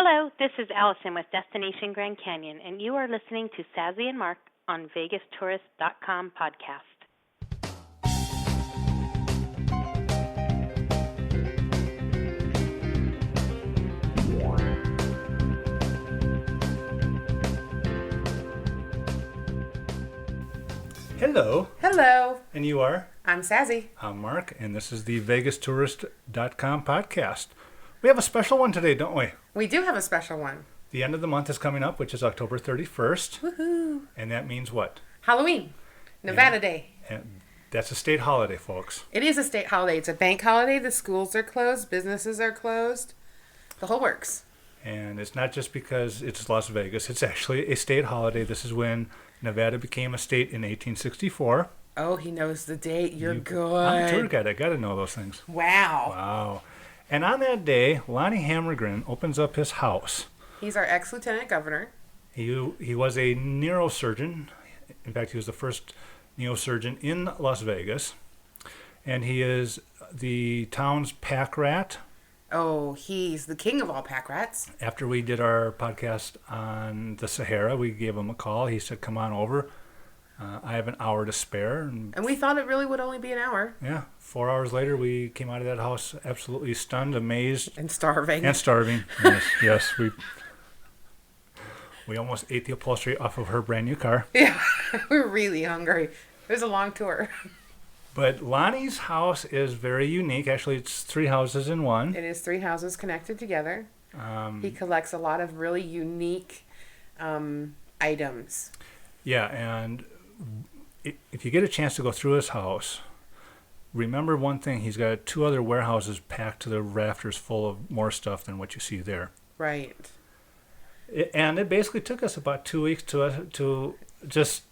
Hello, this is Allison with Destination Grand Canyon, and you are listening to Sassy and Mark on VegasTourist.com podcast. Hello. Hello. And you are? I'm Sassy. I'm Mark, and this is the VegasTourist.com podcast. We have a special one today, don't we? We do have a special one. The end of the month is coming up, which is October 31st. Woohoo. And that means what? Halloween. Nevada Day. And that's a state holiday, folks. It is a state holiday. It's a bank holiday. The schools are closed. Businesses are closed. The whole works. And it's not just because it's Las Vegas. It's actually a state holiday. This is when Nevada became a state in 1864. Oh, he knows the date. You're good. I'm a tour guide. I got to know those things. Wow. Wow. And on that day, Lonnie Hammargren opens up his house. He's our ex-lieutenant governor. He was a neurosurgeon. In fact, he was the first neurosurgeon in Las Vegas. And he is the town's pack rat. Oh, he's the king of all pack rats. After we did our podcast on the Sahara, we gave him a call. He said, come on over. I have an hour to spare. And we thought it really would only be an hour. Yeah. 4 hours later, we came out of that house absolutely stunned, amazed. And starving. Yes. We almost ate the upholstery off of her brand new car. Yeah. We were really hungry. It was a long tour. But Lonnie's house is very unique. Actually, it's 3 houses in one. It is 3 houses connected together. He collects a lot of really unique items. Yeah, and if you get a chance to go through his house, remember one thing. He's got 2 other warehouses packed to the rafters full of more stuff than what you see there. Right. And it basically took us about 2 weeks to just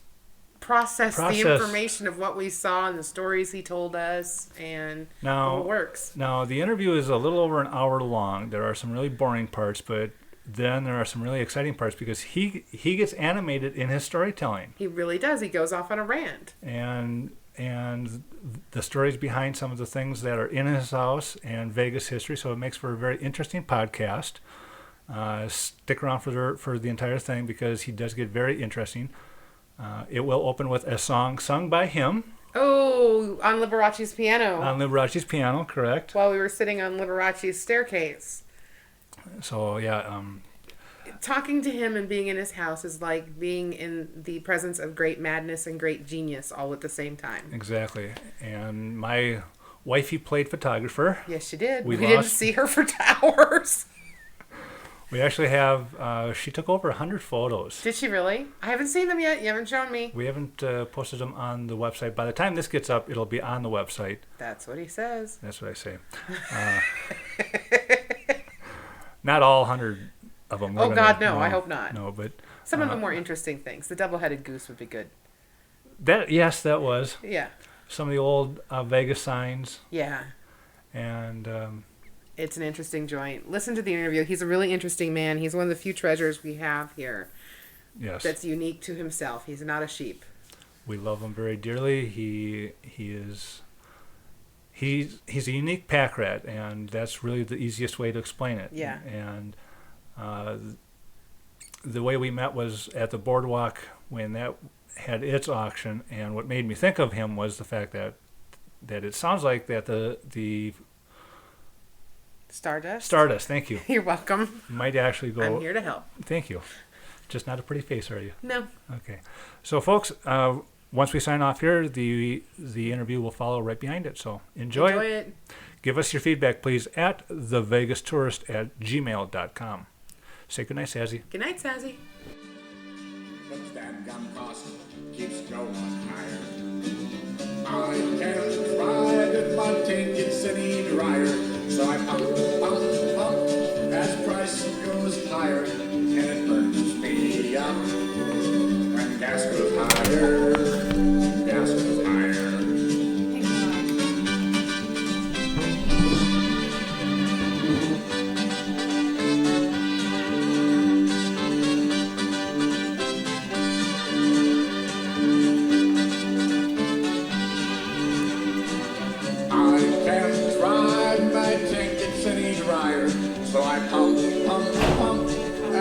process the information of what we saw and the stories he told us, and how it works. Now, the interview is a little over an hour long. There are some really boring parts, but then there are some really exciting parts because he gets animated in his storytelling. He really does. He goes off on a rant. And the stories behind some of the things that are in his house and Vegas history, so it makes for a very interesting podcast. Stick around for the entire thing because he does get very interesting. It will open with a song sung by him. Oh, on Liberace's piano. On Liberace's piano, correct. While we were sitting on Liberace's staircase. So, yeah. Talking to him and being in his house is like being in the presence of great madness and great genius all at the same time. Exactly. And my wifey played photographer. Yes, she did. We didn't see her for hours. We actually have, she took over 100 photos. Did she really? I haven't seen them yet. You haven't shown me. We haven't posted them on the website. By the time this gets up, it'll be on the website. That's what he says. That's what I say. Not all 100 of them. Oh, God, no. I hope not. No, but some of the more interesting things. The double-headed goose would be good. That was. Yeah. Some of the old Vegas signs. Yeah. And it's an interesting joint. Listen to the interview. He's a really interesting man. He's one of the few treasures we have here. Yes. That's unique to himself. He's not a sheep. We love him very dearly. He's a unique pack rat, and that's really the easiest way to explain it. Yeah. And the way we met was at the boardwalk when that had its auction, and what made me think of him was the fact that it sounds like that the Stardust, thank you. You're welcome. Might actually go. I'm here to help. Thank you. Just not a pretty face, are you? No. Okay. So, folks, once we sign off here, the interview will follow right behind it. So enjoy it. Give us your feedback, please, at thevegastourist@gmail.com. Say goodnight, Sassy. Good night, Sassy. But that gum cost keeps going higher. I can't ride if my tank gets any drier. So I pump as price goes higher, and it burns me up when gas goes higher. Gas goes higher. I can't ride my tank gets any drier. So I pump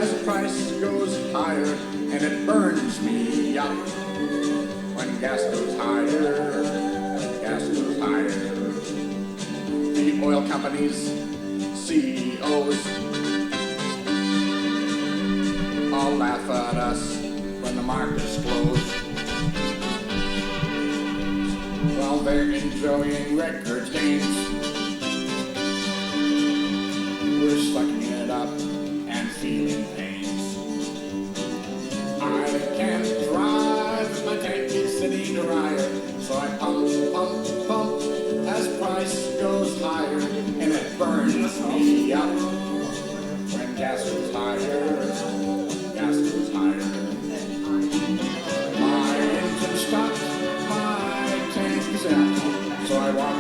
as the price goes higher, and it burns me up. When gas goes higher, gas goes higher. The oil companies, CEOs, all laugh at us when the markets close. While they're enjoying record gains, we're sucking it up and feeling pains. I can't drive if my tank is sitting drier, so I pump, pump, pump as price goes higher, and it burns me up. When gas goes higher, gas goes higher. My engine stopped, my tank is out, so I walk,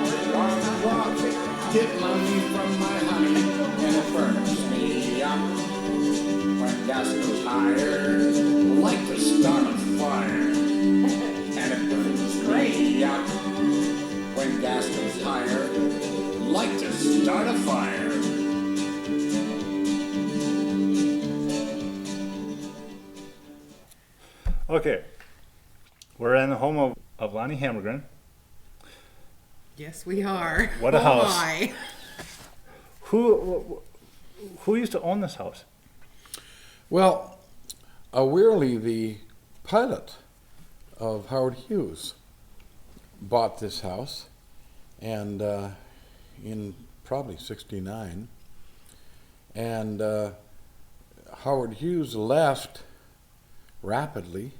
get money from my honey, and it burns me up. When gas goes higher, like to start a fire, and it burns me up. When gas goes higher, like to start a fire. Okay, we're in the home of Lonnie Hammargren. Yes, we are. What a house. My. Who used to own this house? Well, Weirly, the pilot of Howard Hughes, bought this house, and in probably '69, and Howard Hughes left rapidly,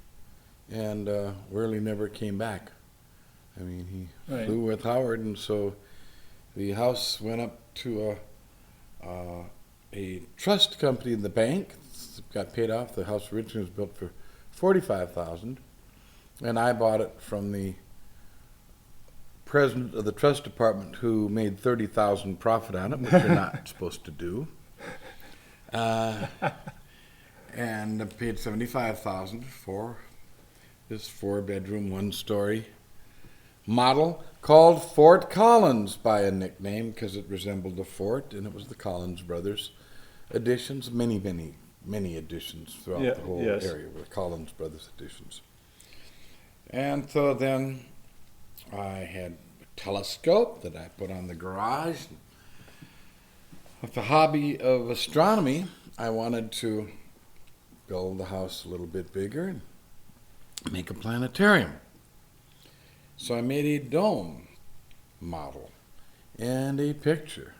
and Weirly never came back. I mean, he Right. flew with Howard, and so the house went up to a trust company in the bank. Got paid off. The house originally was built for $45,000, and I bought it from the president of the trust department, who made $30,000 profit on it, which you're not supposed to do. And I paid $75,000 for this 4-bedroom, 1-story model called Fort Collins by a nickname because it resembled a fort, and it was the Collins brothers additions, many additions throughout the whole area were Collins brothers additions. And so then I had a telescope that I put on the garage. With the hobby of astronomy, I wanted to build the house a little bit bigger and make a planetarium. So I made a dome model and a picture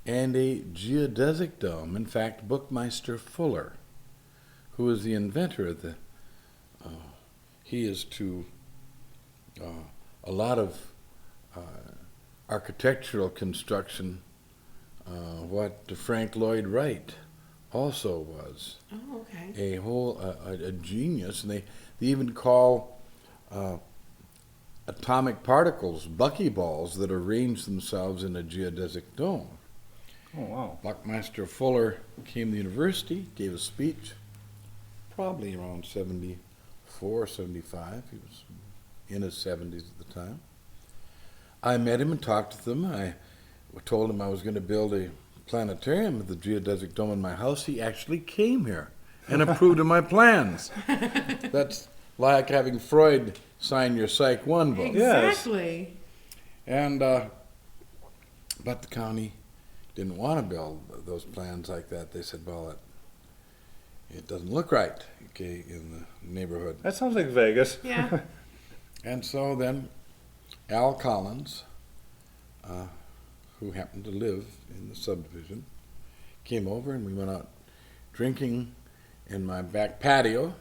and a geodesic dome. In fact, Bookmeister Fuller, who is the inventor of the, he is to a lot of architectural construction what Frank Lloyd Wright also was. Oh, okay. A whole a genius, and they even call atomic particles buckyballs that arrange themselves in a geodesic dome. Oh, wow. Buckmaster Fuller came to the university, gave a speech, probably around 74, 75. He was in his 70s at the time. I met him and talked with him. I told him I was going to build a planetarium with the geodesic dome in my house. He actually came here and approved of my plans. That's like having Freud sign your Psych 1 book. Exactly. And but the county didn't want to build those plans like that. They said, well, it doesn't look right, okay, in the neighborhood. That sounds like Vegas. Yeah. And so then Al Collins, who happened to live in the subdivision, came over, and we went out drinking in my back patio.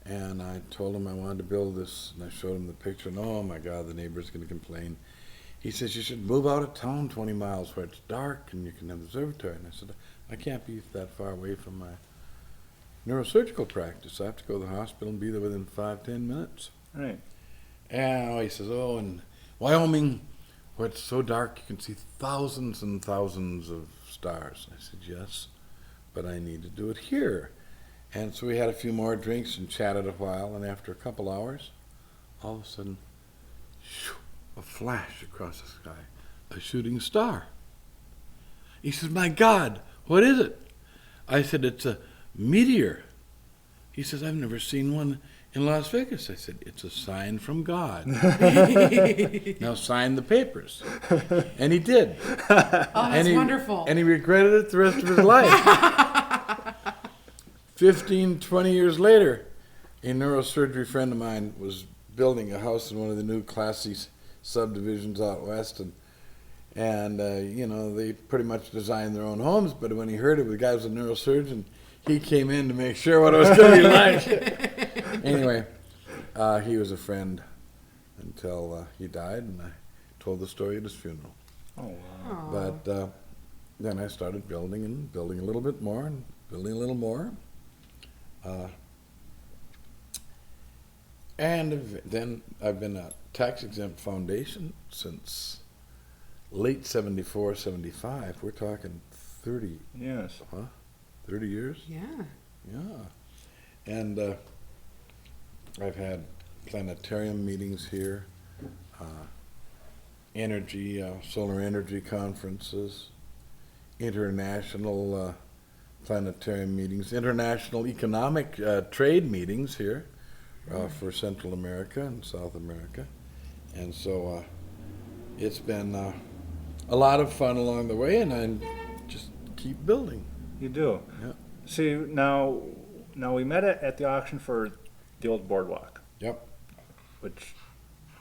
And I told him I wanted to build this, and I showed him the picture, and oh my God, the neighbor's going to complain. He says, you should move out of town 20 miles where it's dark and you can have the observatory. And I said, I can't be that far away from my neurosurgical practice. I have to go to the hospital and be there within 5-10 minutes. Right. And he says, oh, in Wyoming, where it's so dark you can see thousands and thousands of stars. I said, yes, but I need to do it here. And so we had a few more drinks and chatted a while, and after a couple hours, all of a sudden, shoo, a flash across the sky, a shooting star. He says, my God, what is it? I said, it's a meteor. He says, I've never seen one in Las Vegas. I said, it's a sign from God. Now sign the papers. And he did. Oh, that's wonderful. And he regretted it the rest of his life. 15, 20 years later, a neurosurgery friend of mine was building a house in one of the new Class C subdivisions out west, and they pretty much designed their own homes, but when he heard it, the guy was a neurosurgeon, he came in to make sure what it was going to be like. Anyway, he was a friend until he died, and I told the story at his funeral. Oh, wow. But then I started building a little bit more, and building a little more. And then I've been a tax-exempt foundation since late 74, 75. We're talking 30. Yes. 30 years? Yeah. Yeah. And I've had planetarium meetings here, solar energy conferences, international planetarium meetings, international economic trade meetings here for Central America and South America. And so it's been a lot of fun along the way, and I just keep building. You do. Yeah. See, now we met at the auction for the old boardwalk, Yep. which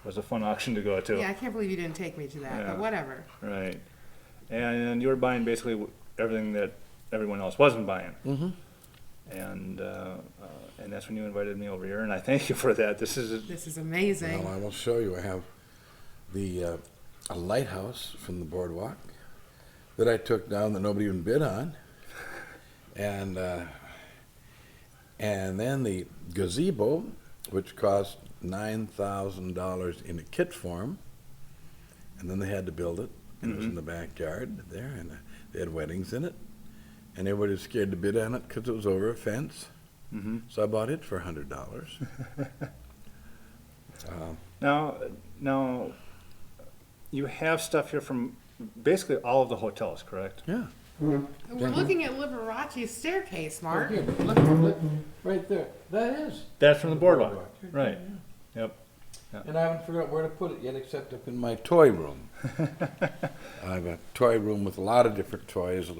was a fun auction to go to. Yeah, I can't believe you didn't take me to that, Yeah. but whatever. Right. And you were buying basically everything that everyone else wasn't buying. Mm-hmm. And that's when you invited me over here, and I thank you for that. This is amazing. Well, I will show you. I have a lighthouse from the boardwalk that I took down that nobody even bid on, and then the gazebo, which cost $9,000 in a kit form, and then they had to build it, and it was in the backyard there, and they had weddings in it, and everybody was scared to bid on it because it was over a fence. Mm-hmm. So I bought it for $100. Now, you have stuff here from basically all of the hotels, correct? Yeah. We're looking at Liberace's staircase, Mark. Here, look, right there. That is. That's from the boardwalk. Right. Yep. And I haven't figured out where to put it yet, except up in my toy room. I have a toy room with a lot of different toys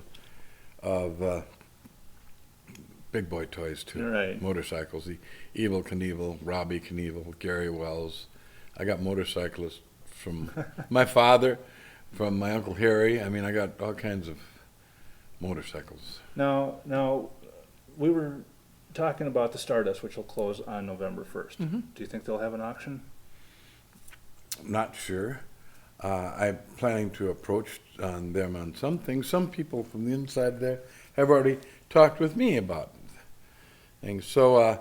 of big boy toys too. Right. Motorcycles, the Evel Knievel, Robbie Knievel, Gary Wells. I got motorcyclists from my father, from my Uncle Harry. I mean, I got all kinds of motorcycles. Now, we were talking about the Stardust, which will close on November 1st. Mm-hmm. Do you think they'll have an auction? Not sure. I'm planning to approach them on some things. Some people from the inside there have already talked with me about things. So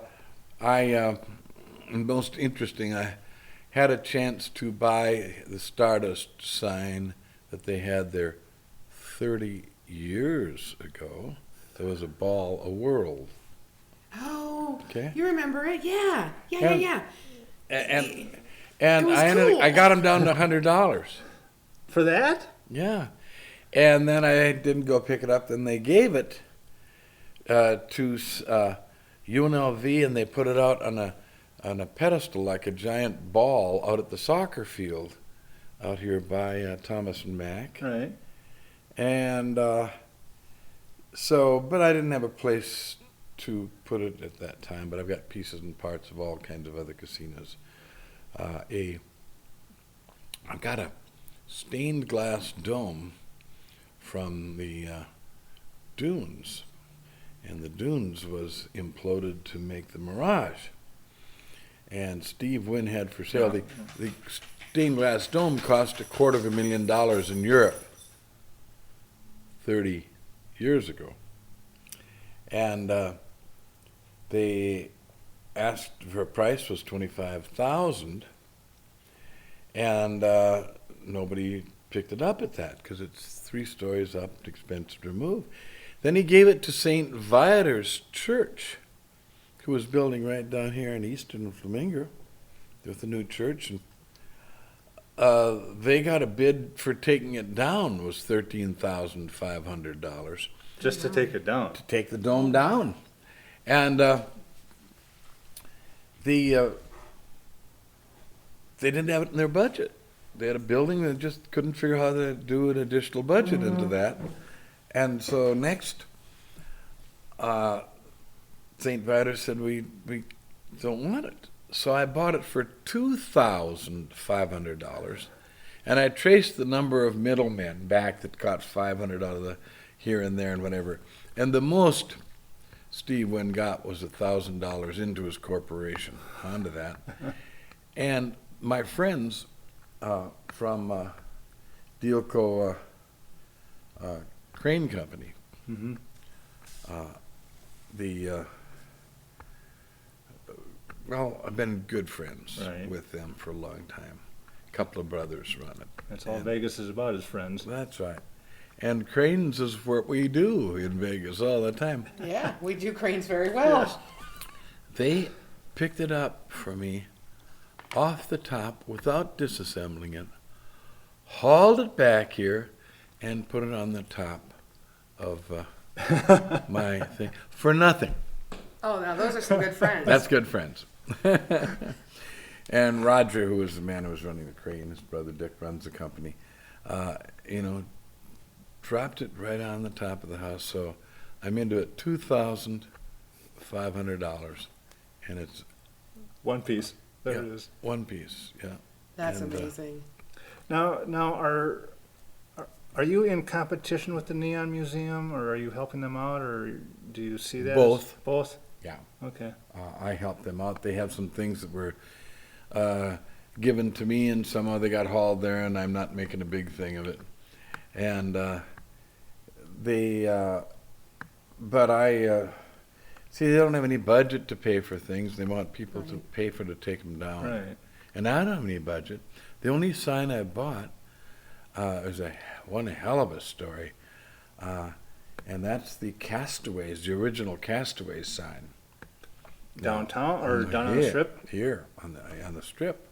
most interesting, I had a chance to buy the Stardust sign that they had there 30 years ago. There was a ball, a world. Oh, Okay. You remember it? Yeah. And It was I cool. got them down to $100. For that? Yeah. And then I didn't go pick it up. Then they gave it to UNLV, and they put it out on a pedestal like a giant ball out at the soccer field out here by Thomas and Mack. Right. And but I didn't have a place to put it at that time, but I've got pieces and parts of all kinds of other casinos. I've got a stained glass dome from the Dunes, and the Dunes was imploded to make the Mirage. And Steve Wynn had for sale, the stained glass dome cost $250,000 in Europe 30 years ago. And they asked for a price was $25,000, and nobody picked it up at that because it's 3 stories up, expensive to remove. Then he gave it to St. Viator's Church, who was building right down here in Eastern Flamingo with a new church, and they got a bid for taking it down was $13,500 Just to take it down. to take the dome down. And they didn't have it in their budget. They had a building that just couldn't figure out how to do an additional budget into that. And so next, St. Vitus said, we don't want it. So I bought it for $2,500. And I traced the number of middlemen back that got $500 out of the here and there and whatever. And the most Steve Wynn got was $1,000 into his corporation onto that. And my friends from Dealco Crane Company, well, I've been good friends with them for a long time. A couple of brothers run it. That's all Vegas is about, is friends. That's right. And cranes is what we do in Vegas all the time. Yeah, we do cranes very well. Yes. They picked it up for me off the top without disassembling it, hauled it back here, and put it on the top of my thing for nothing. Oh, now those are some good friends. That's good friends. And Roger, who was the man who was running the crane, his brother Dick runs the company, dropped it right on the top of the house. So I'm into it, $2,500, and it's one piece. There it is. One piece. Yeah. That's amazing. Now, are you in competition with the Neon Museum, or are you helping them out, or do you see that? Both. Both. Yeah. Okay. I help them out. They have some things that were given to me, and somehow they got hauled there, and I'm not making a big thing of it. And but I see, they don't have any budget to pay for things. They want people to pay for to take them down. Right. And I don't have any budget. The only sign I bought is one hell of a story, and that's the Castaways, the original Castaways sign. Downtown or down on the strip? Here on the strip.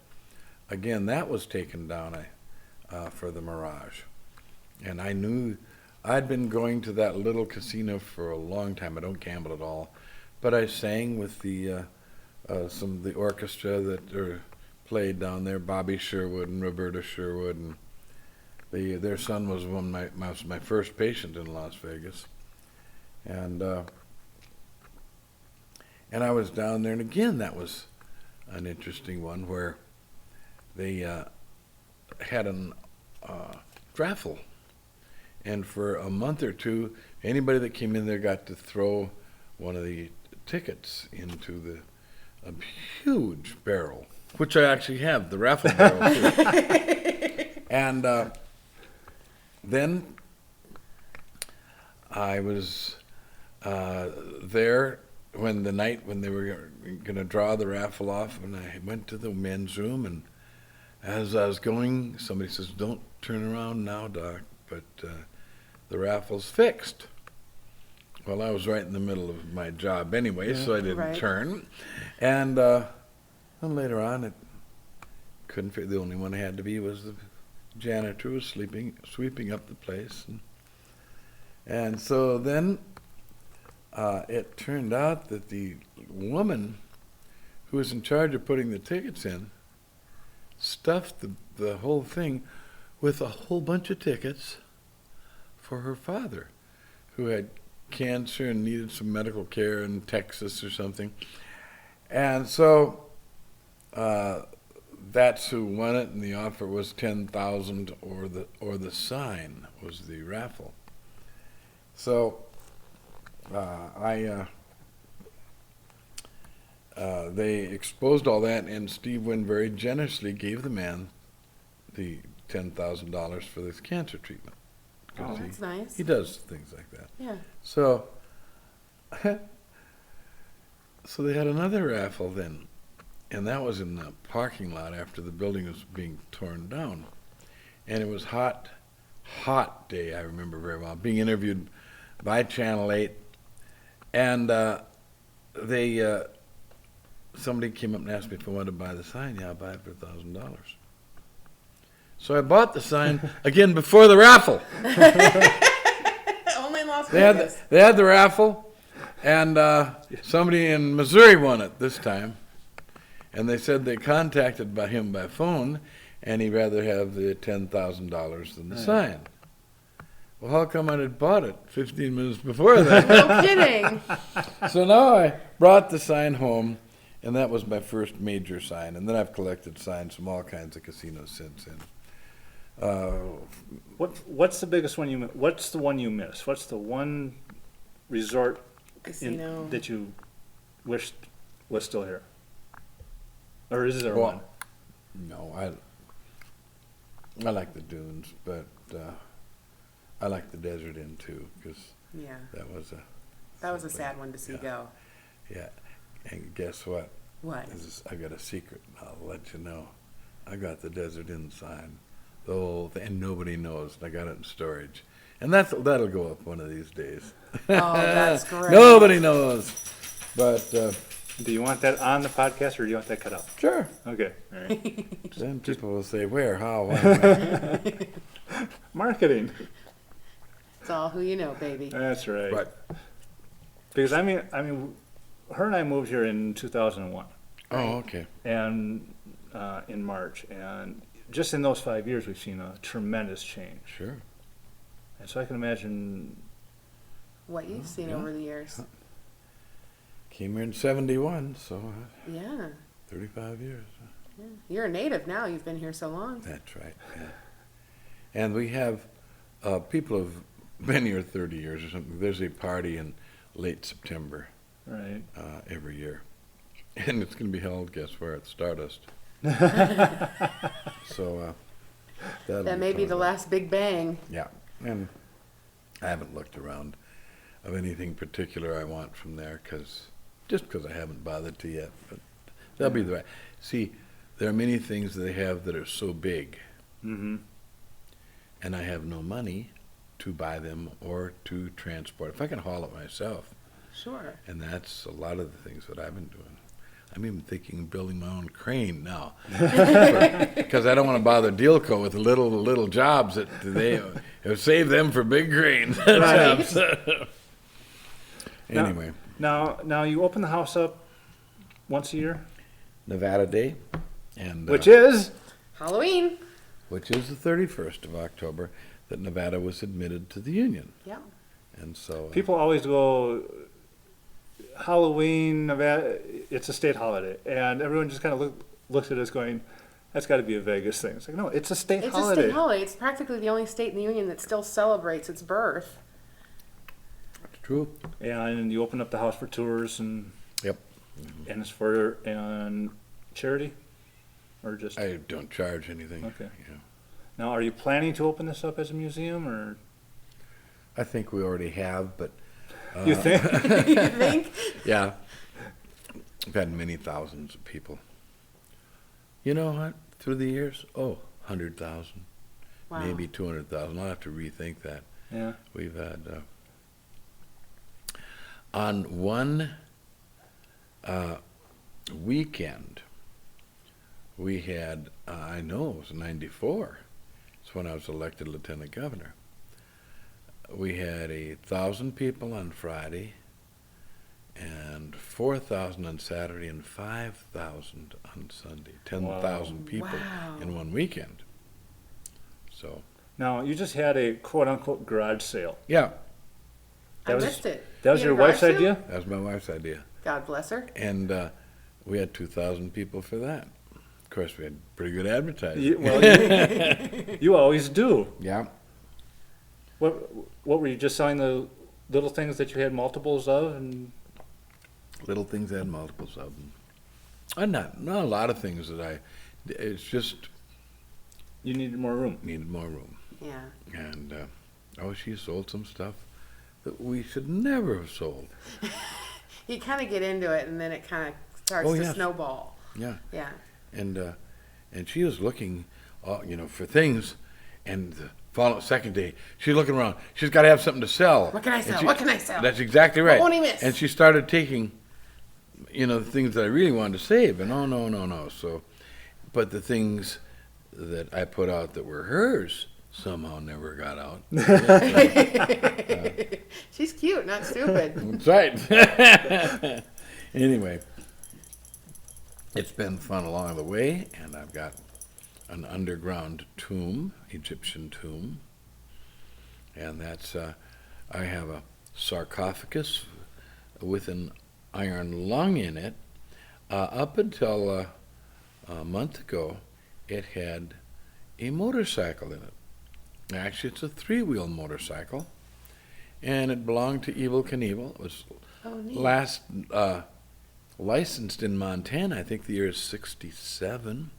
Again, that was taken down for the Mirage, and I knew I'd been going to that little casino for a long time. I don't gamble at all, but I sang with the some of the orchestra that played down there. Bobby Sherwood and Roberta Sherwood, and their son was my first patient in Las Vegas, and I was down there, and again that was an interesting one where they had an raffle, and for a month or two, anybody that came in there got to throw one of the tickets into a huge barrel, which I actually have, the raffle barrel too. And then I was there when they were going to draw the raffle off, and I went to the men's room, and as I was going, somebody says, "Don't turn around now, Doc, but the raffle's fixed." Well, I was right in the middle of my job anyway, so I didn't turn. And then later on, it couldn't fit. The only one I had to be was the janitor who was sweeping up the place. And so then it turned out that the woman who was in charge of putting the tickets in stuffed the whole thing with a whole bunch of tickets for her father, who had cancer and needed some medical care in Texas or something. And so that's who won it, and the offer was $10,000 or the sign was the raffle. So they exposed all that, and Steve Wynn very generously gave the man the $10,000 for this cancer treatment. Oh, that's nice. He does things like that. Yeah. So, so they had another raffle then, and that was in the parking lot after the building was being torn down. And it was hot day, I remember very well, being interviewed by Channel 8. And somebody came up and asked me if I wanted to buy the sign. Yeah, I'll buy it for $1,000. So I bought the sign again before the raffle. Only in Las Vegas. They had the raffle, And somebody in Missouri won it this time. And they said they contacted him by phone, and he'd rather have the $10,000 than the sign. Well, how come I had bought it 15 minutes before that? No kidding. So now I brought the sign home, and that was my first major sign. And then I've collected signs from all kinds of casinos since then. What's the biggest one you miss? What's the one you miss? What's the one resort Casino. that you wished was still here? Or is there Well, one? No, I like the dunes, but I like the Desert Inn too, because Yeah. that was a sad one to see go. yeah. And guess what? What? I got a secret. I'll let you know. I got the Desert Inn sign, the whole thing, and nobody knows. I got it in storage, and that'll go up one of these days. Oh, that's great. Nobody knows, but Do you want that on the podcast, or do you want that cut out? sure. Okay, all right. Then people will say, "Where? How? Why?" When?" Marketing. It's all who you know, baby. That's right. Right. Because I mean, her and I moved here in 2001, Oh, okay. and in March, and just in those 5 years, we've seen a tremendous change. Sure. And so I can imagine. What you've seen yeah. over the years. Came here in '71, so Yeah. 35 years. Yeah. You're a native now. You've been here so long. That's right. Yeah. And we have people have been here 30 years or something. There's a party in late September Right. every year, and it's going to be held. Guess where? At Stardust. So That may be the last big bang. Yeah, and I haven't looked around of anything particular I want from there because I haven't bothered to yet. But they'll be the right. See, there are many things they have that are so big, Mm-hmm. and I have no money to buy them or to transport. If I can haul it myself, Sure. and that's a lot of the things that I've been doing. I'm even thinking of building my own crane now, because I don't want to bother Dealco with the little jobs that they save them for big cranes. Right. Anyway, Now you open the house up once a year, Nevada Day, and which is Halloween. the 31st of October, that Nevada was admitted to the Union, Yeah. and so people always go Halloween, Nevada. It's a state holiday, and everyone just kind of looks at us going, "That's got to be a Vegas thing." It's like, no, it's a state It's holiday. a state holiday. It's practically the only state in the union that still celebrates its birth. it's true. And you open up the house for tours, and Yep. and it's for charity, or just I don't charge anything. Okay. Yeah. now. Are you planning to open this up as a museum, or I think we already have, but you think? You think? yeah, I've had many thousands of people. You know what? Through the years, 100,000, Wow. maybe 200,000. I'll have to rethink that. Yeah. We've had on one weekend. We had I know it was '94. It's when I was elected lieutenant governor. We had 1,000 people on Friday, and 4,000 on Saturday, and 5,000 on Sunday. 10,000 people Wow. in one weekend. So Now you just had a quote unquote garage sale. yeah, I was- missed it. That was You your had a wife's garage sale? idea. that was my wife's idea, God bless her. and we had 2,000 people for that. Of course, we had pretty good advertising. You always do. Yeah. What were you just selling, the little things that you had multiples of, and Little things I had multiples of them. And not a lot of things that it's just you needed more room? needed more room. Yeah. And, she sold some stuff that we should never have sold. You kind of get into it, and then it kind of starts Oh, to yes. snowball. Yeah. Yeah. And she was looking, for things, and the second day, she's looking around. She's got to have something to sell. What can I And sell? What can I sell? That's exactly right. won't he miss? And she started taking, the things that I really wanted to save, and no. So, but the things that I put out that were hers, somehow never got out. She's cute, not stupid. That's right. Anyway, it's been fun along the way, and I've got an underground tomb, Egyptian tomb, and that's I have a sarcophagus with an iron lung in it. Up until a month ago, it had a motorcycle in it. Actually, it's a 3-wheel motorcycle, and it belonged to Evel Knievel. It was Neat. last licensed in Montana, I think the year is 67,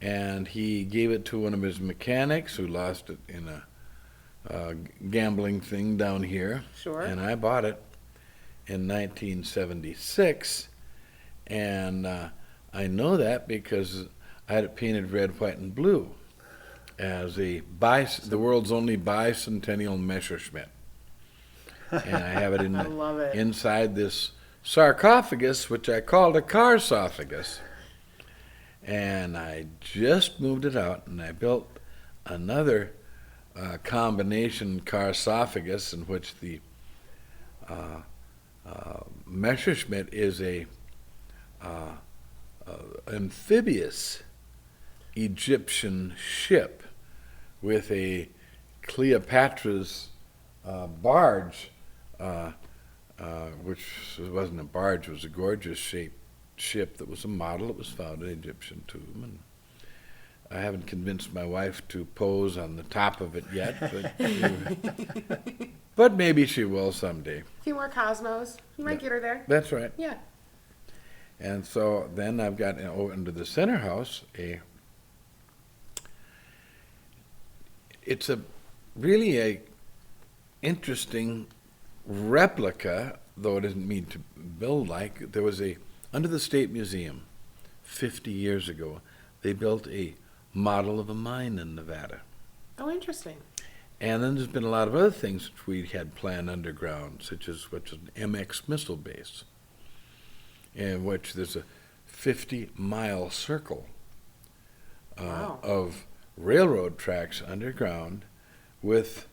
and he gave it to one of his mechanics who lost it in a gambling thing down here. Sure. And I bought it in 1976, and I know that because I had it painted red, white, and blue as the world's only bicentennial Messerschmitt. And I have it, I love it. inside this sarcophagus, which I called a carsophagus. And I just moved it out, and I built another combination carsophagus in which the Messerschmitt is a amphibious Egyptian ship with a Cleopatra's barge, which wasn't a barge, it was a gorgeous shaped ship that was a model that was found in an Egyptian tomb. And I haven't convinced my wife to pose on the top of it yet, but maybe she will someday. A few more Cosmos. You might get her there. That's right. Yeah. And so then I've got under the center house it's really a interesting replica, though it isn't made to build like. There was under the State Museum 50 years ago, they built a model of a mine in Nevada. Oh, interesting. And then there's been a lot of other things which we had planned underground, such as an MX missile base, in which there's a 50-mile circle Wow. of railroad tracks underground with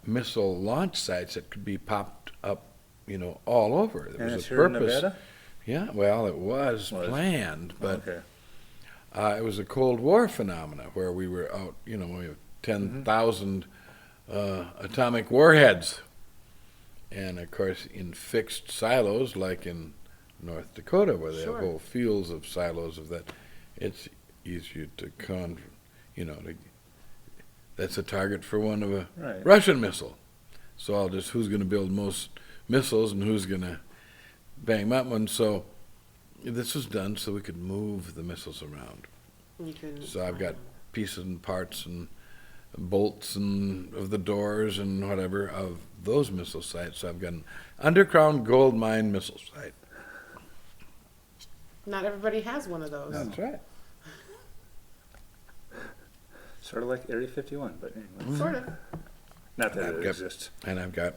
missile launch sites that could be popped up, all over. There And was it's a here in purpose. Nevada? Yeah, well, it was planned, but Okay. it was a Cold War phenomena where we were out, we have 10,000 atomic warheads. And, of course, in fixed silos, like in North Dakota, where they Sure. have whole fields of silos of that, it's easier to that's a target for one of a Right. Russian missile. So who's going to build most missiles and who's going to bang that one. So this was done so we could move the missiles around. You can. So I've got pieces and parts and bolts and of the doors and whatever of those missile sites. So I've got an underground gold mine missile site. Not everybody has one of those. That's right. Sort of like Area 51, but anyway. Sort of. Not that I've it got- exists. And I've got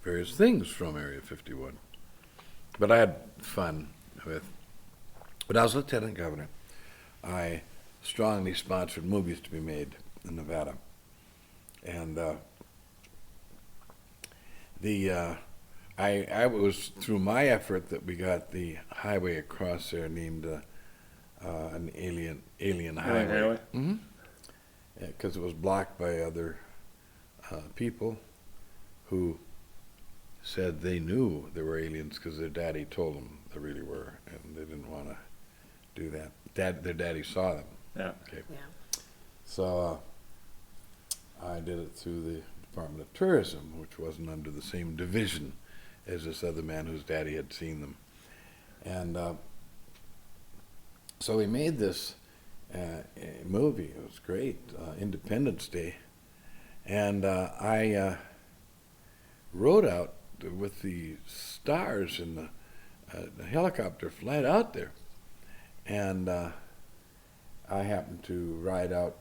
various things from Area 51. But I had fun with. When I was lieutenant governor, I strongly sponsored movies to be made in Nevada. And I was through my effort that we got the highway across there named an alien highway. Highway? Because it was blocked by other people who said they knew there were aliens because their daddy told them there really were, and they didn't want to do that. Their daddy saw them. Yeah. Okay. Yeah. So I did it through the Department of Tourism, which wasn't under the same division as this other man whose daddy had seen them. And so we made this movie. It was great, Independence Day. And I rode out with the stars in the helicopter flight out there. And I happened to ride out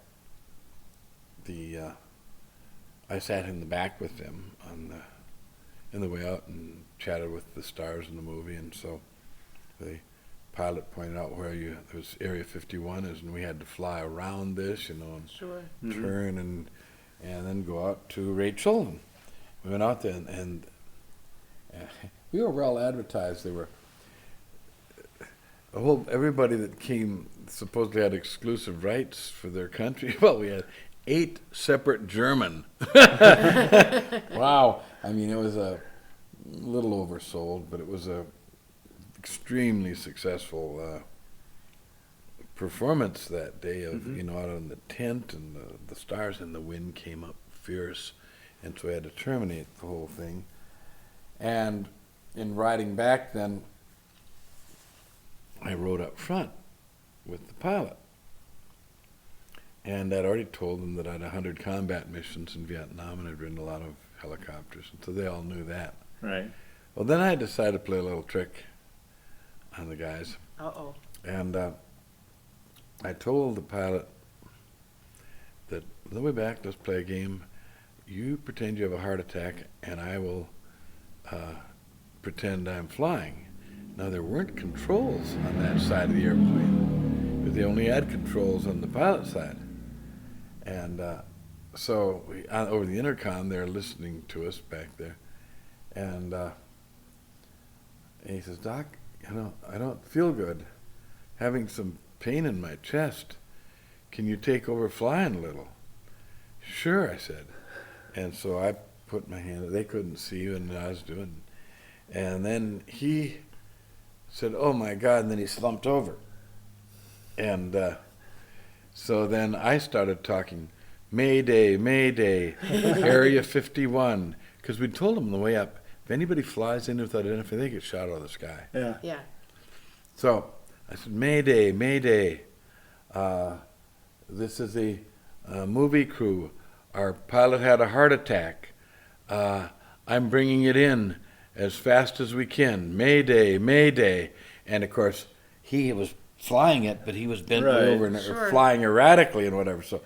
I sat in the back with them in the way out and chatted with the stars in the movie. And so they pilot pointed out where there was Area 51 is, and we had to fly around this, and Sure. turn and then go out to Rachel. And we went out there, and we were well advertised. They were everybody that came supposedly had exclusive rights for their country. Well, we had 8 separate German. Wow. I mean, it was a little oversold, but it was a extremely successful performance that day of, out on the tent, and the stars and the wind came up fierce, and so we had to terminate the whole thing. And in riding back then, I rode up front with the pilot. And I'd already told them that I had 100 combat missions in Vietnam, and I'd ridden a lot of helicopters, and so they all knew that. Right. Well, then I decided to play a little trick on the guys. Uh-oh. And I told the pilot that on the way back, let's play a game. You pretend you have a heart attack, and I will pretend I'm flying. Now, there weren't controls on that side of the airplane, but they only had controls on the pilot side. And so over the intercom, they're listening to us back there. And he says, Doc, I don't feel good. Having some pain in my chest. Can you take over flying a little? Sure, I said. And so I put my hand, they couldn't see what I was doing. And then he said, oh my God, and then he slumped over. And so then I started talking, Mayday, Mayday, Area 51, because we told them on the way up, if anybody flies in without identifying, they get shot out of the sky. Yeah. Yeah. So I said, Mayday, Mayday, this is the movie crew. Our pilot had a heart attack. I'm bringing it in as fast as we can. Mayday, Mayday. And of course, he was flying it, but he was bent way over and Sure. flying erratically and whatever. So,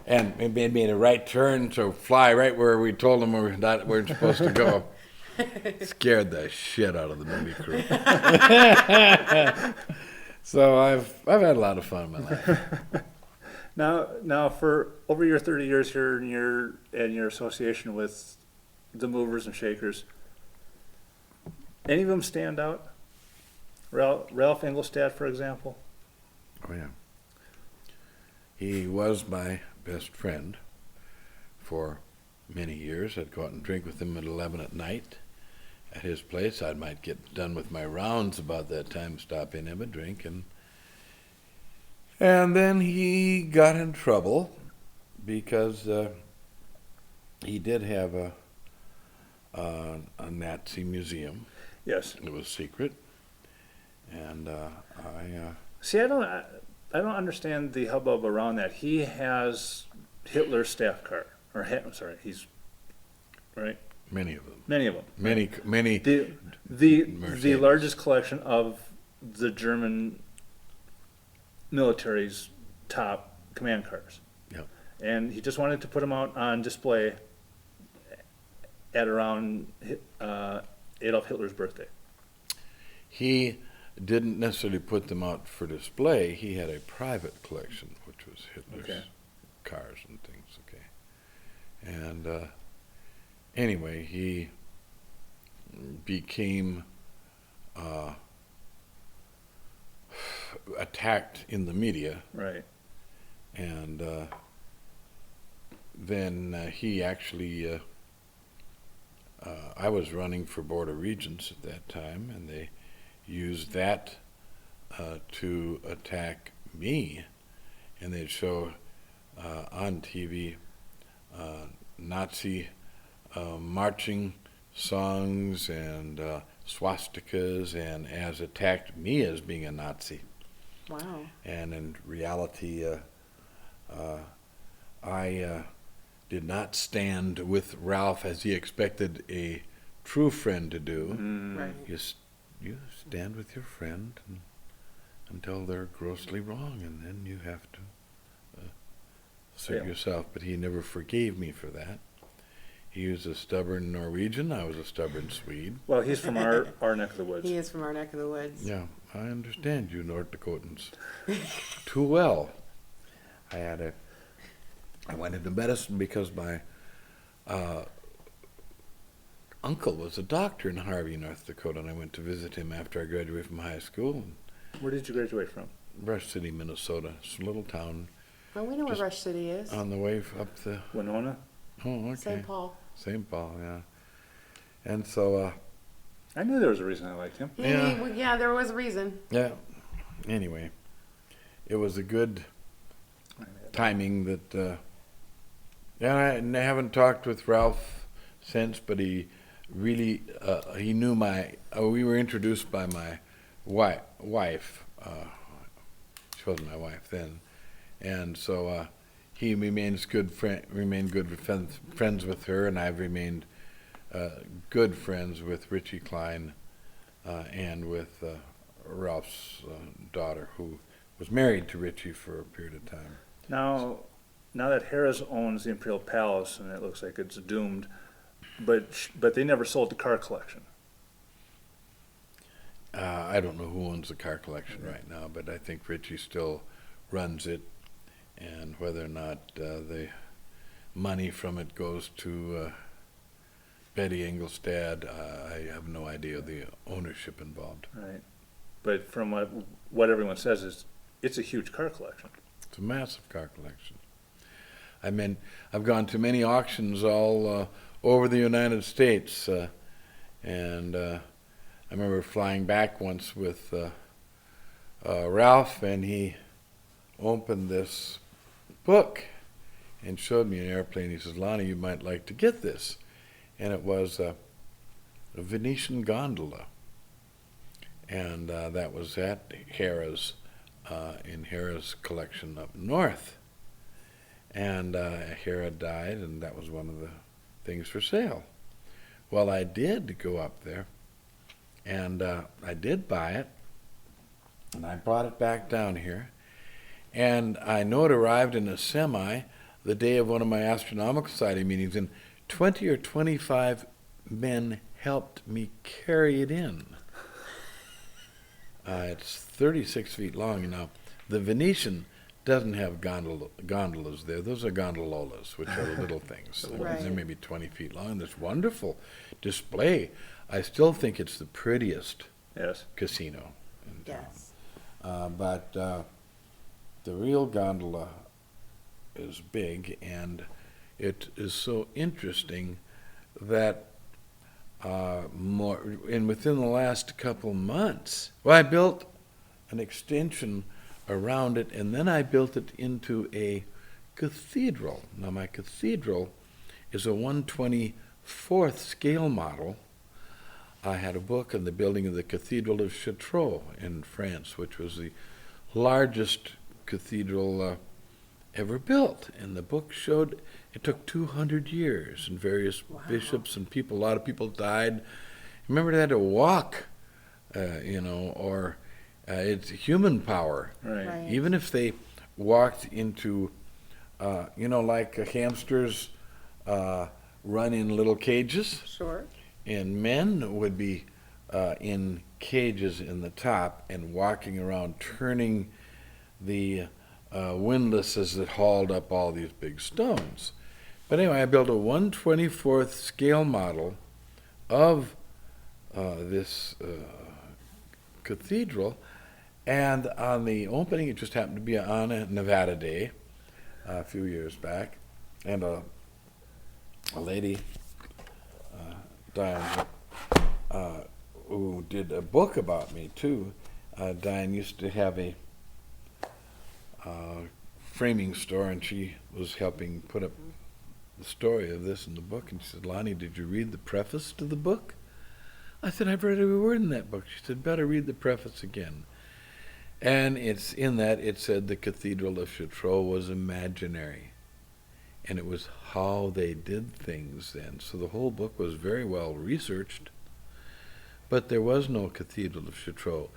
and it made a right turn to fly right where we told him we weren't supposed to go. Scared the shit out of the movie crew. So I've had a lot of fun in my life. Now, for over your 30 years here in your association with the movers and shakers, any of them stand out? Ralph Engelstad, for example. Oh yeah. He was my best friend for many years. I'd go out and drink with him at 11 at night at his place. I might get done with my rounds about that time, stop in, have a drink, and then he got in trouble because he did have a Nazi museum. Yes. It was secret, and See, I don't understand the hubbub around that. He has Hitler's staff car, he's right. many of them, Many of them. many. The Mercedes. largest collection of the German military's top command cars. Yep. And he just wanted to put them out on display at around Adolf Hitler's birthday. He didn't necessarily put them out for display. He had a private collection, which was Hitler's cars and things. Okay. And anyway, he became attacked in the media, Right. and then he actually, I was running for Board of Regents at that time, and they used that to attack me, and they'd show on TV Nazi marching songs and swastikas, and as attacked me as being a Nazi. Wow. And in reality, I did not stand with Ralph as he expected a true friend to do. Right. You stand with your friend until they're grossly wrong, and then you have to assert yourself. But he never forgave me for that. He was a stubborn Norwegian. I was a stubborn Swede. Well, he's from our neck of the woods. He is from our neck of the woods. Yeah, I understand you North Dakotans too well. I went into medicine because my uncle was a doctor in Harvey, North Dakota, and I went to visit him after I graduated from high school. Where did you graduate from? Rush City, Minnesota. It's a little town Well, we know where Just Rush City is. on the way up the... Winona? Oh, okay. St. Paul. St. Paul, yeah. And so, I knew there was a reason I liked him. Yeah, there was a reason. yeah. Anyway, it was a good timing that... I haven't talked with Ralph since, but he really... he knew we were introduced by my wife. She wasn't my wife then. And so he remained good friends with her, and I've remained good friends with Richie Klein and with Ralph's daughter, who was married to Richie for a period of time. Now that Harris owns the Imperial Palace, and it looks like it's doomed, but they never sold the car collection. I don't know who owns the car collection right now, but I think Richie still runs it, and whether or not the money from it goes to Betty Engelstad, I have no idea the ownership involved. Right. But from what everyone says is, it's a huge car collection. It's a massive car collection. I mean, I've gone to many auctions all over the United States, and I remember flying back once with Ralph, and he opened this book and showed me an airplane. He says, "Lonnie, you might like to get this." And it was a Venetian gondola. And that was at Harrah's, in Harrah's collection up north. And Harrah died, and that was one of the things for sale. Well, I did go up there, and I did buy it, and I brought it back down here. And I know it arrived in a semi the day of one of my Astronomical Society meetings, and 20 or 25 men helped me carry it in. It's 36 feet long. You know, the Venetian doesn't have gondolas there. Those are gondololas, which are little things. Right. They're maybe 20 feet long. This wonderful display. I still think it's the prettiest casino in town. Yes. But the real gondola is big, and it is so interesting that within the last couple months, I built an extension around it, and then I built it into a cathedral. Now, my cathedral is a 1/24th scale model. I had a book on the building of the Cathedral of Chartres in France, which was the largest cathedral ever built. And the book showed it took 200 years, and various bishops and people, a lot of people died. Remember, they had to walk, or it's human power. Right. Even if they walked into, like hamsters run in little cages. Sure. And men would be in cages in the top and walking around, turning the windlasses that hauled up all these big stones. But anyway, I built a 1/24th scale model of this cathedral, and on the opening, it just happened to be on a Nevada day a few years back, and a lady, Diane, who did a book about me too. Diane used to have a framing store, and she was helping put up the story of this in the book. And she said, "Lonnie, did you read the preface to the book?" I said, "I've read every word in that book." She said, "Better read the preface again." And it's in that it said the Cathedral of Chartres was imaginary. And it was how they did things then. So the whole book was very well researched. But there was no Cathedral of Chartres,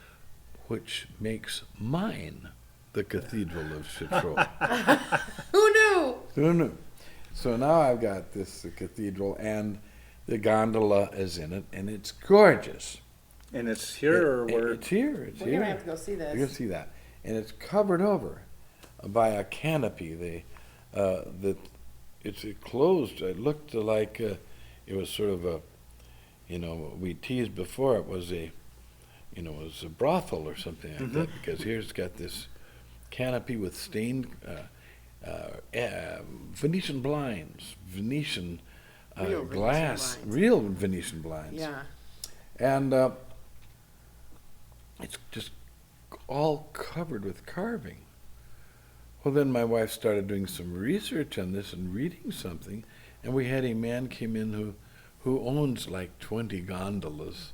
which makes mine the Cathedral of Chartres. Who knew? Who knew? So now I've got this cathedral, and the gondola is in it, and it's gorgeous. And it's here or where? It's here. It's We're here. gonna have to go see this. You're gonna see that, and it's covered over by a canopy. It's closed. It looked like it was sort of a, we teased before it was a brothel or something like that, because here it's got this canopy with stained Venetian blinds, Venetian Real glass, Venetian blinds. real Venetian blinds. Yeah. And it's just all covered with carving. Well, then my wife started doing some research on this and reading something, and we had a man came in who owns like 20 gondolas,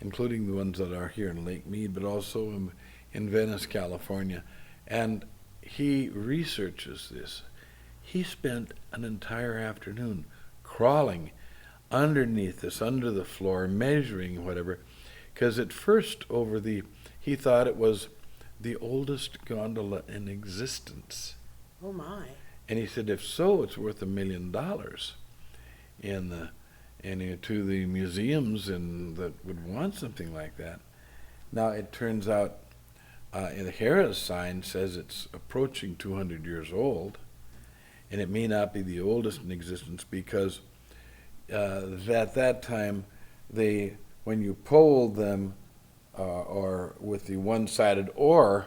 including the ones that are here in Lake Mead, but also in Venice, California. And he researches this. He spent an entire afternoon crawling underneath this, under the floor, measuring whatever, because at first he thought it was the oldest gondola in existence. Oh my. And he said, if so, it's worth $1 million to the museums and that would want something like that. Now it turns out the Harrah's sign says it's approaching 200 years old, and it may not be the oldest in existence because at that time, when you poled them, or with the one-sided oar,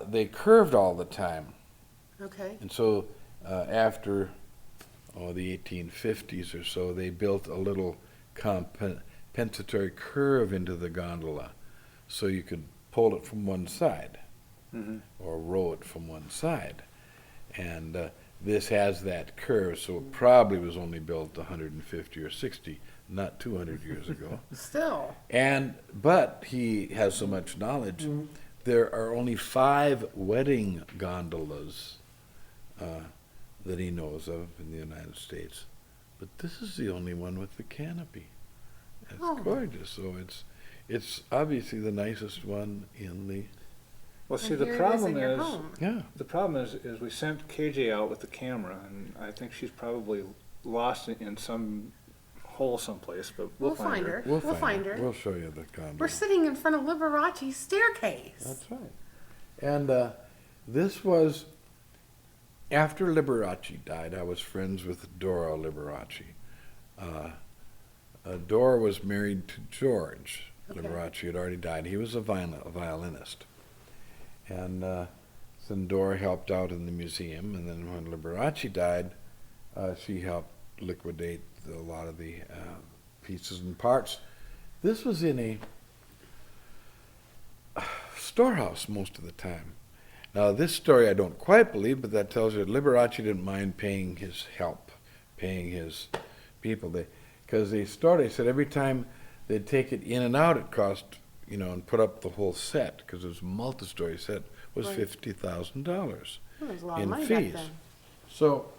they curved all the time. Okay. And so after the 1850s or so, they built a little compensatory curve into the gondola, so you could pole it from one side, or row it from one side. And this has that curve, so it probably was only built 150 or 60, not 200 years ago. Still. But he has so much knowledge. There are only 5 wedding gondolas that he knows of in the United States, but this is the only one with the canopy. It's gorgeous. So it's obviously the nicest one in the. Well, see, And the here it problem in your is, home. Yeah. the problem is we sent KJ out with the camera, and I think she's probably lost in some hole someplace, but we'll find her. We'll find her. We'll show you the gondola. We're sitting in front of Liberace's staircase. That's right. And this was after Liberace died. I was friends with Dora Liberace. Dora was married to George. Okay. Liberace had already died. He was a violinist. And then Dora helped out in the museum. And then when Liberace died, she helped liquidate a lot of the pieces and parts. This was in a storehouse most of the time. Now, this story I don't quite believe, but that tells you that Liberace didn't mind paying his help, paying his people. Because they said every time they'd take it in and out, it cost, and put up the whole set, because it was a multi-story set, was Right. $50,000 Well, there's a lot of in money fees. back then. So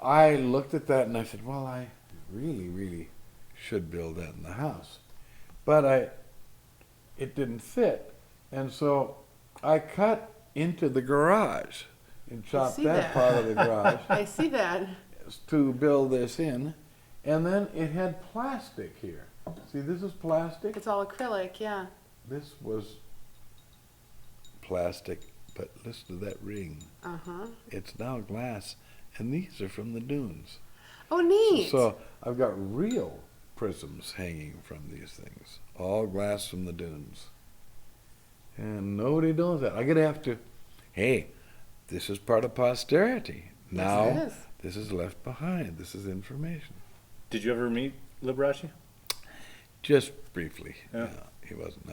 I looked at that and I said, well, I really, really should build that in the house. But it didn't fit. And so I cut into the garage and chopped see that that. part of the garage I see that. to build this in. And then it had plastic here. See, this is plastic. It's all acrylic, yeah. This was plastic, but listen to that ring. Uh-huh. It's now glass, and these are from the dunes. Oh, neat. So I've got real prisms hanging from these things, all glass from the dunes. And nobody knows that. I'm going to have to, hey, this is part of posterity. Now, Yes, it is. this is left behind. This is information. Did you ever meet Liberace? Just briefly. Yeah. He wasn't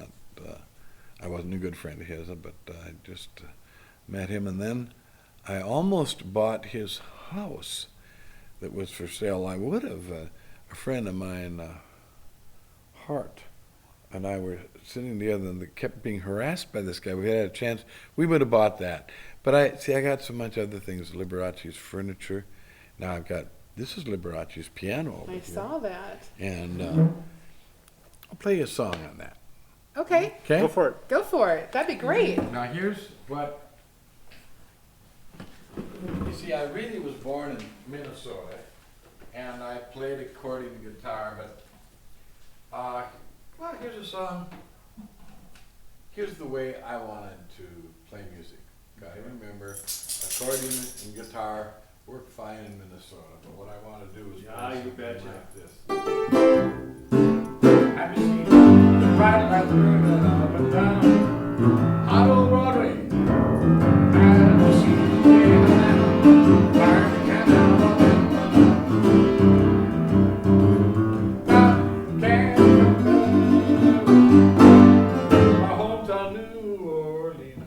I wasn't a good friend of his, but I just met him. And then I almost bought his house that was for sale. I would have. A friend of mine, Hart, and I were sitting together, and they kept being harassed by this guy. We had a chance. We would have bought that. But I got so much other things. Liberace's furniture. Now this is Liberace's piano over I here. saw that. And I'll play you a song on that. Okay, Go for it. go for it. That'd be great. Now here's what You see, I really was born in Minnesota, and I played accordion guitar, but, well, here's a song. Here's the way I wanted to play music. I remember accordion and guitar work fine in Minnesota, but what I want to do is play something like this. Have you seen the bright lights burning up and down hot old Broadway? Have you seen the way how that fire can my hometown New Orleans.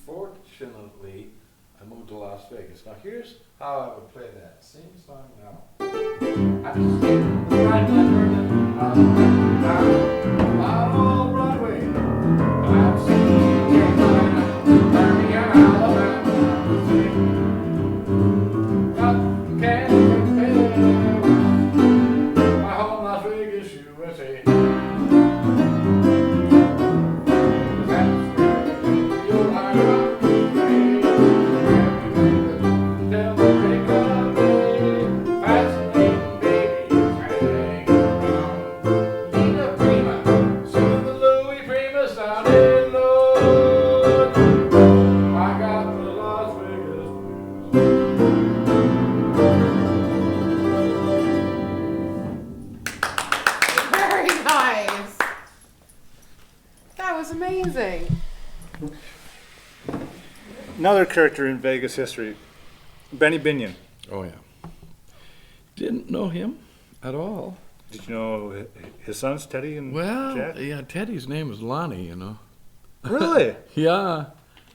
Fortunately, I moved to Las Vegas. Now here's how I would play that same song now. I'm just getting the right burning out on Broadway. I'm singing Carolina, Birmingham, Alabama. Got candy my home Las Vegas, USA. Amazing. Another character in Vegas history, Benny Binion. Oh yeah. Didn't know him at all. Did you know his sons, Teddy and Well, Jack? yeah, Teddy's name was Lonnie, you know. Really? Yeah.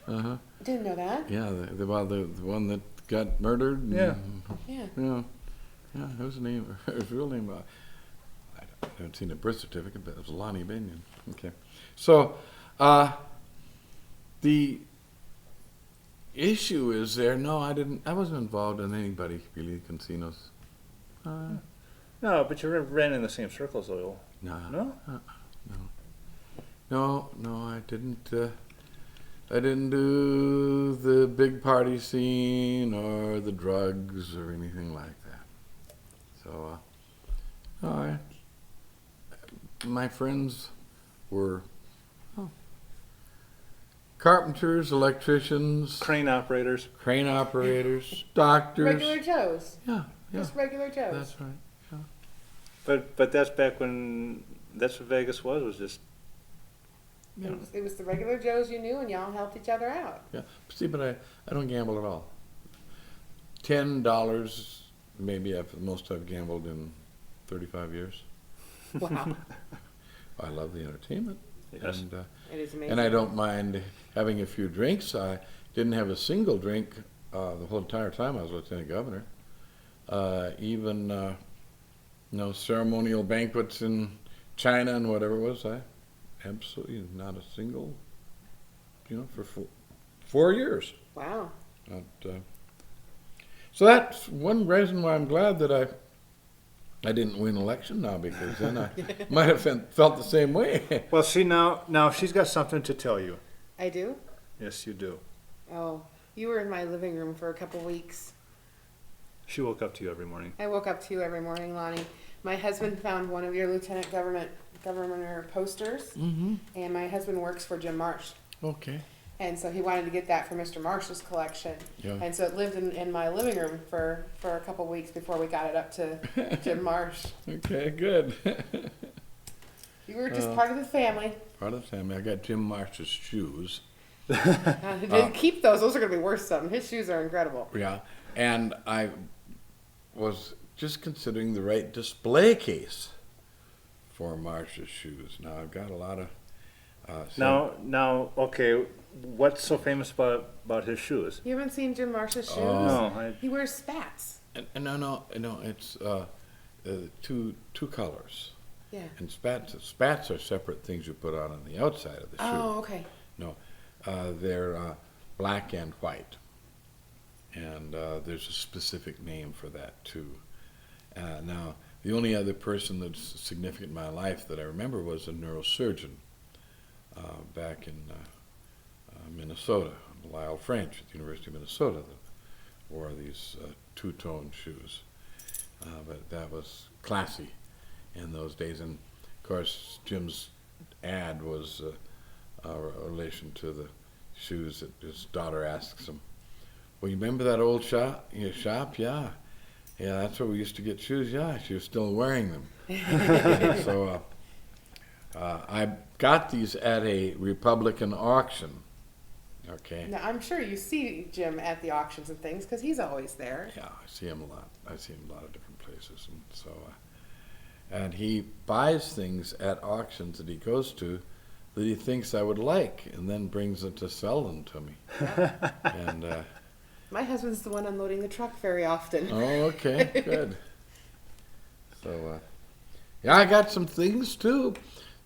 Uh-huh. Didn't know that. Yeah, the one that got murdered. Yeah. Yeah. Yeah. Yeah, whose name, his real name, I haven't seen a birth certificate, but it was Lonnie Binion. Okay. So, the issue is there, no, I wasn't involved in anybody really casinos. No, but you ran in the same circles, though. No? No, I didn't do the big party scene or the drugs or anything like that. So, my friends were carpenters, electricians, Crane operators. doctors. Regular Joes. Yeah. Just regular Joes. That's right. Yeah. But that's back when that's what Vegas was just. It was the regular Joes you knew, and y'all helped each other out. Yeah. See, but I don't gamble at all. $10, maybe the most I've gambled in 35 years. Wow. I love the entertainment. Yes. And, It is amazing. and I don't mind having a few drinks. I didn't have a single drink the whole entire time I was lieutenant governor. Even ceremonial banquets in China and whatever it was, I absolutely not a single, for 4 years. Wow. So that's one reason why I'm glad that I didn't win election now, because then I might have felt the same way. Well, see, now she's got something to tell you. I do? Yes, you do. Oh, you were in my living room for a couple weeks. She woke up to you every morning. I woke up to you every morning, Lonnie. My husband found one of your lieutenant governor posters, and my husband works for Jim Marsh. Okay. And so he wanted to get that for Mr. Marsh's collection. Yeah. And so it lived in my living room for a couple weeks before we got it up to Jim Marsh. Okay, good. You were just part of the family. Part of the family. I got Jim Marsh's shoes. Keep those. Those are going to be worth something. His shoes are incredible. Yeah. And I was just considering the right display case for Marsh's shoes. Now, I've got a lot of Now, okay, what's so famous about his shoes? You haven't seen Jim Marsh's shoes? No, He wears spats. No, it's two colors. Yeah. And spats are separate things you put on the outside of the shoe. Oh, okay. No, they're black and white, and there's a specific name for that too. Now, the only other person that's significant in my life that I remember was a neurosurgeon back in Minnesota, Lyle French at the University of Minnesota, that wore these two-tone shoes. But that was classy in those days, and of course Jim's ad was a relation to the shoes that his daughter asks him, well, you remember that old shop? Your shop? Yeah, that's where we used to get shoes. Yeah, she was still wearing them. So I got these at a Republican auction. Okay. Now, I'm sure you see Jim at the auctions and things because he's always there. Yeah, I see him a lot. I see him a lot of different places, and so and he buys things at auctions that he goes to that he thinks I would like, and then brings it to sell them to me. And my husband's the one unloading the truck very often. oh, okay, good. So yeah, I got some things too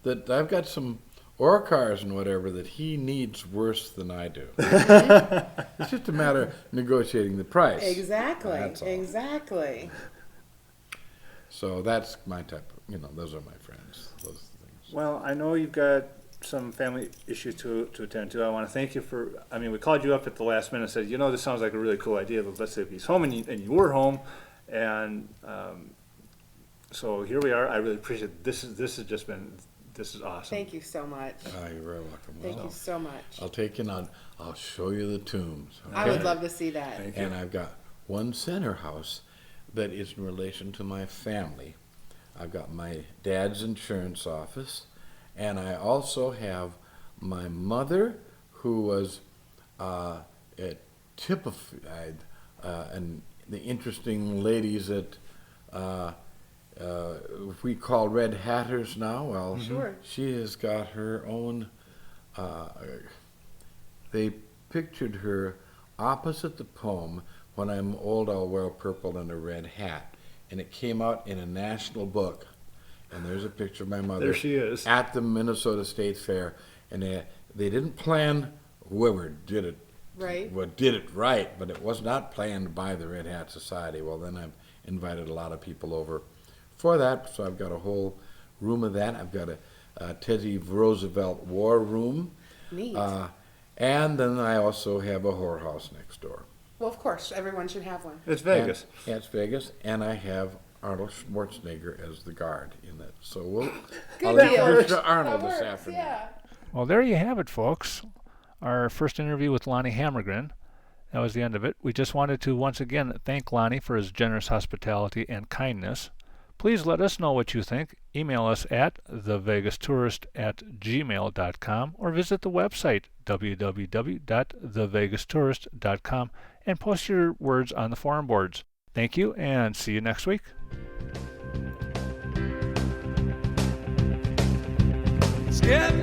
that I've got some ore cars and whatever that he needs worse than I do. It's just a matter of negotiating the price. Exactly. That's all. Exactly. So that's my type of, those are my friends. Those things. Well, I know you've got some family issues to attend to. I want to thank you we called you up at the last minute and said, this sounds like a really cool idea, but let's say if he's home and you were home, and so here we are. I really appreciate it. This is awesome. Thank you so much. You're very welcome. Thank you so much. I'll take you on. I'll show you the tombs. I would love to see that. Thank you. And I've got one center house that is in relation to my family. I've got my dad's insurance office, and I also have my mother, who was typified, and the interesting ladies that we call red hatters now. Well, Sure. she has got her own. They pictured her opposite the poem, "When I'm old, I'll wear a purple and a red hat," and it came out in a national book. And there's a picture of my mother. There she is. At the Minnesota State Fair, and they didn't plan. Whoever did it, Right. did it right, but it was not planned by the Red Hat Society. Well, then I've invited a lot of people over for that, so I've got a whole room of that. I've got a Teddy Roosevelt war room. Neat. And then I also have a whorehouse next door. Well, of course, everyone should have one. It's Vegas. Yeah, it's Vegas, and I have Arnold Schwarzenegger as the guard in it. So I'll deal. introduce you to Arnold That this works, afternoon. yeah. Well, there you have it, folks. Our first interview with Lonnie Hammargren. That was the end of it. We just wanted to once again thank Lonnie for his generous hospitality and kindness. Please let us know what you think. Email us at thevegastourist@gmail.com or visit the website www.thevegastourist.com and post your words on the forum boards. Thank you, and see you next week. Scared